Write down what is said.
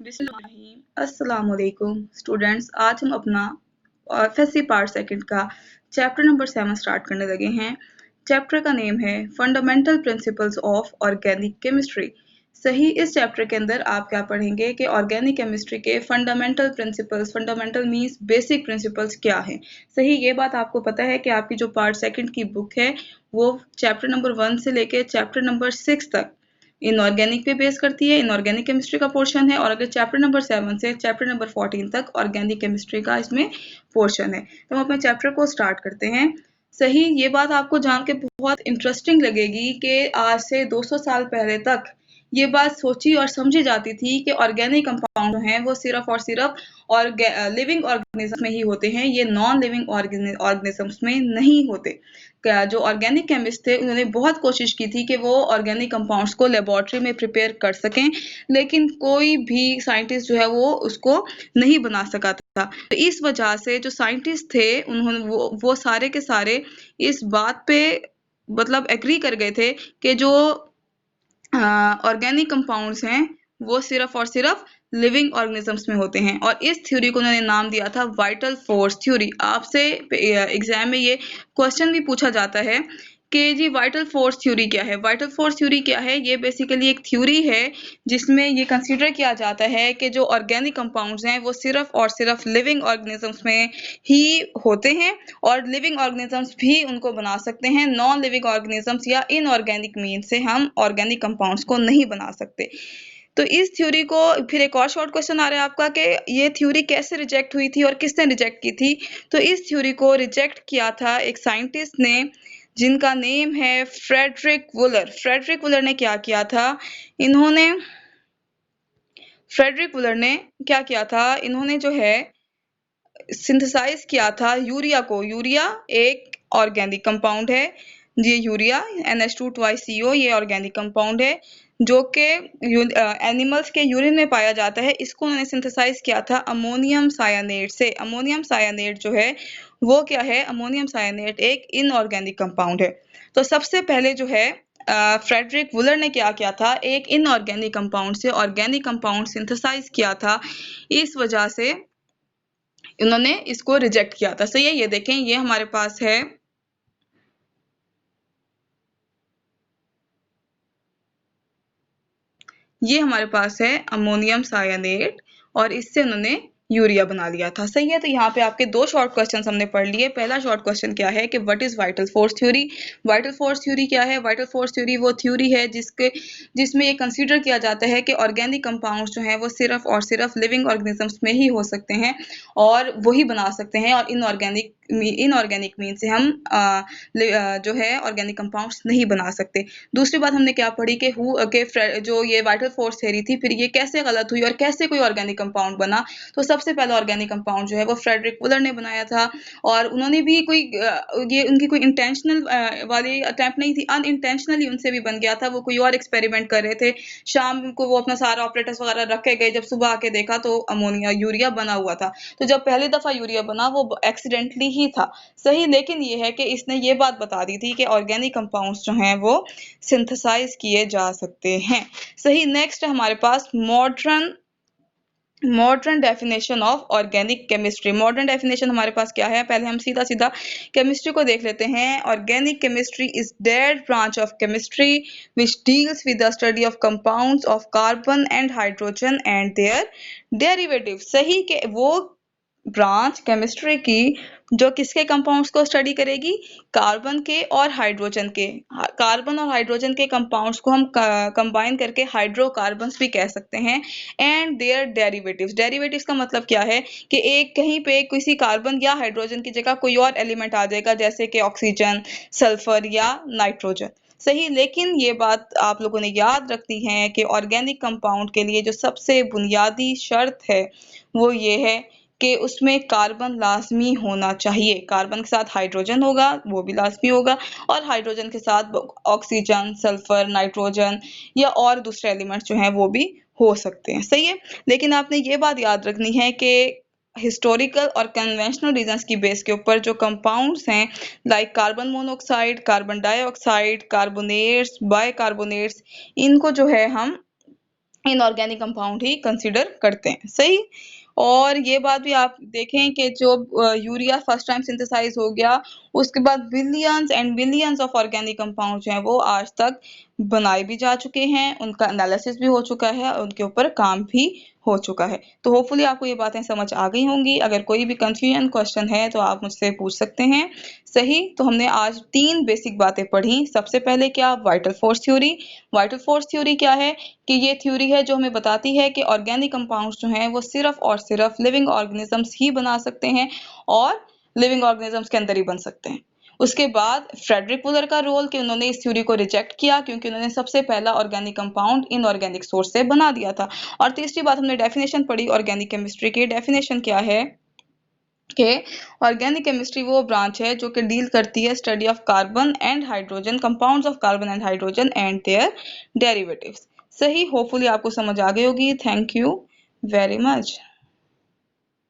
अस्सलाम वालेकुम स्टूडेंट्स। आज हम अपना एफएससी पार्ट सेकंड का चैप्टर नंबर 7 स्टार्ट करने लगे हैं। चैप्टर का नेम है fundamental principles of organic chemistry. सही, इस चैप्टर के अंदर आप क्या पढ़ेंगे कि ऑर्गेनिक केमिस्ट्री के fundamental principles, fundamental means basic principles क्या हैं। सही, ये बात आपको पता है कि आपकी जो पार्ट सेकंड की बुक है वो चैप्टर नंबर 1 से लेके चैप्टर नंबर 6 तक इनऑर्गेनिक पे बेस करती है, इनऑर्गेनिक केमिस्ट्री का पोर्शन है। और अगर चैप्टर नंबर 7 से चैप्टर नंबर 14 तक ऑर्गेनिक केमिस्ट्री का इसमें पोर्शन है। तो हम अपने चैप्टर को स्टार्ट करते हैं। सही, ये बात आपको जान के बहुत इंटरेस्टिंग लगेगी कि आज से 200 साल पहले तक ये बात सोची और समझी जाती थी कि ऑर्गेनिक कंपाउंड हैं वो सिर्फ और सिर्फ और लिविंग ऑर्गेनिज्म में ही होते हैं, ये नॉन लिविंग ऑर्गेनिजम्स में नहीं होते। जो ऑर्गेनिक केमिस्ट थे उन्होंने बहुत कोशिश की थी कि वो ऑर्गेनिक कंपाउंड्स को लेबोरेटरी में प्रिपेयर कर सकें, लेकिन कोई भी साइंटिस्ट जो है वो उसको नहीं बना सका था। तो इस वजह से जो साइंटिस्ट थे उन्होंने वो सारे के सारे इस बात पे मतलब एग्री कर गए थे कि जो ऑर्गेनिक कंपाउंड्स हैं वो सिर्फ और सिर्फ लिविंग ऑर्गेनिजम्स में होते हैं। और इस थ्योरी को उन्होंने नाम दिया था वाइटल फोर्स थ्योरी। आपसे एग्जाम में ये क्वेश्चन भी पूछा जाता है कि जी वाइटल फोर्स थ्योरी क्या है। वाइटल फोर्स थ्योरी क्या है? ये बेसिकली एक थ्योरी है जिसमें ये कंसीडर किया जाता है कि जो ऑर्गेनिक कंपाउंड्स हैं वो सिर्फ और सिर्फ लिविंग ऑर्गेनिजम्स में ही होते हैं और लिविंग ऑर्गेनिजम्स भी उनको बना सकते हैं। नॉन लिविंग ऑर्गेनिजम्स या इनऑर्गेनिक मीन्स से हम ऑर्गेनिक कंपाउंड्स को नहीं बना सकते। तो इस थ्योरी को फिर एक और शॉर्ट क्वेश्चन आ रहा है आपका कि ये थ्योरी कैसे रिजेक्ट हुई थी और किसने रिजेक्ट की थी। तो इस थ्योरी को रिजेक्ट किया था एक साइंटिस्ट ने जिनका नेम है फ्रेडरिक वुलर। फ्रेडरिक वुलर ने क्या किया था? फ्रेडरिक वुलर ने क्या किया था? इन्होंने जो है सिंथेसाइज किया था यूरिया को। यूरिया एक ऑर्गेनिक कंपाउंड है। ये यूरिया NH2CO ये ऑर्गेनिक कंपाउंड है जो कि एनिमल्स के यूरिन में पाया जाता है। इसको उन्होंने सिंथेसाइज किया था अमोनियम सायानेट से। अमोनियम सायानेट जो है वो क्या है? अमोनियम सायानेट एक इनऑर्गेनिक कंपाउंड है। तो सबसे पहले जो है फ्रेडरिक वुलर ने क्या किया था? एक इनऑर्गेनिक कंपाउंड से ऑर्गेनिक कंपाउंड सिंथेसाइज किया था। इस वजह से इन्होंने इसको रिजेक्ट किया था। सही है, ये देखें, ये हमारे पास है अमोनियम सायानेट और इससे उन्होंने यूरिया बना लिया था। सही है, तो यहाँ पे आपके दो शॉर्ट क्वेश्चंस हमने पढ़ लिए। पहला शॉर्ट क्वेश्चन क्या है कि what is vital force theory. Vital force theory क्या है? वाइटल फोर्स थ्योरी वो थ्योरी है जिसमें ये कंसीडर किया जाता है कि ऑर्गेनिक कंपाउंड्स जो हैं वो सिर्फ और सिर्फ लिविंग ऑर्गेनिजम्स में ही हो सकते हैं और वही बना सकते हैं, और इनऑर्गेनिक मीन से हम जो है ऑर्गेनिक कंपाउंड्स नहीं बना सकते। दूसरी बात हमने क्या पढ़ी कि जो ये वाइटल फोर्स थ्योरी थी फिर ये कैसे गलत हुई और कैसे कोई ऑर्गेनिक कंपाउंड बना। तो सबसे पहला ऑर्गेनिक कंपाउंड जो है वो फ्रेडरिक वुलर ने बनाया था, और उन्होंने भी ये उनकी कोई इंटेंशनल वाली अटेम्प्ट नहीं थी, अनइंटेंशनली उनसे भी बन गया था। वो कोई और एक्सपेरिमेंट कर रहे थे, शाम को वो अपना सारा ऑपरेटर्स वगैरह रख के गए, जब सुबह आके देखा तो यूरिया बना हुआ था। तो जब पहली दफा यूरिया बना वो एक्सीडेंटली ही था। सही, लेकिन ये है कि इसने ये बात बता दी थी कि ऑर्गेनिक कंपाउंड्स जो हैं वो सिंथेसाइज किए जा सकते हैं। सही, नेक्स्ट है हमारे पास modern definition of organic chemistry. Modern definition हमारे पास क्या है? पहले हम सीधा सीधा केमिस्ट्री को देख लेते हैं। Organic chemistry is that branch of chemistry which deals with the study of compounds of carbon and hydrogen and their derivative. सही, के वो ब्रांच केमिस्ट्री की जो किसके कंपाउंड्स को स्टडी करेगी? कार्बन के और हाइड्रोजन के। कार्बन और हाइड्रोजन के कंपाउंड्स को हम कंबाइन करके हाइड्रोकार्बन्स भी कह सकते हैं। And their derivatives. डेरिवेटिव्स का मतलब क्या है कि एक कहीं पे किसी कार्बन या हाइड्रोजन की जगह कोई और एलिमेंट आ जाएगा, जैसे कि ऑक्सीजन, सल्फर या नाइट्रोजन। सही, लेकिन ये बात आप लोगों ने याद रखनी है कि ऑर्गेनिक कंपाउंड के लिए जो सबसे बुनियादी शर्त है वो ये है कि उसमें कार्बन लाजमी होना चाहिए। कार्बन के साथ हाइड्रोजन होगा, वो भी लाजमी होगा, और हाइड्रोजन के साथ ऑक्सीजन, सल्फर, नाइट्रोजन या और दूसरे एलिमेंट्स जो हैं वो भी हो सकते हैं। सही है, लेकिन आपने ये बात याद रखनी है कि हिस्टोरिकल और कन्वेंशनल रीजंस की बेस के ऊपर जो कंपाउंड्स हैं like carbon monoxide, carbon dioxide, carbonates, bicarbonates, इनको जो है हम इनऑर्गेनिक कंपाउंड ही कंसीडर करते हैं। सही। और ये बात भी आप देखें कि जो यूरिया फर्स्ट टाइम सिंथेसाइज हो गया, उसके बाद billions and billions of organic compound जो हैं वो आज तक बनाए भी जा चुके हैं, उनका एनालिसिस भी हो चुका है, उनके ऊपर काम भी हो चुका है। तो होपफुली आपको ये बातें समझ आ गई होंगी। अगर कोई भी कंफ्यूजन क्वेश्चन है तो आप मुझसे पूछ सकते हैं। सही। तो हमने आज 3 बेसिक बातें पढ़ी। सबसे पहले क्या, vital force theory. Vital force theory क्या है कि ये थ्योरी है जो हमें बताती है कि ऑर्गेनिक कंपाउंड्स जो हैं वो सिर्फ और सिर्फ लिविंग ऑर्गेनिजम्स ही बना सकते हैं और लिविंग ऑर्गेनिजम्स के अंदर ही बन सकते हैं। उसके बाद फ्रेडरिक वुलर का रोल कि उन्होंने इस थ्योरी को रिजेक्ट किया क्योंकि उन्होंने सबसे पहला ऑर्गेनिक कंपाउंड इनऑर्गेनिक सोर्स से बना दिया था। और तीसरी बात, हमने डेफिनेशन पढ़ी ऑर्गेनिक केमिस्ट्री की। डेफिनेशन क्या है कि ऑर्गेनिक केमिस्ट्री वो ब्रांच है जो कि डील करती है study of carbon and hydrogen, compounds of carbon and hydrogen and their derivatives. सही। होपफुली आपको समझ आ गई होगी। Thank you very much.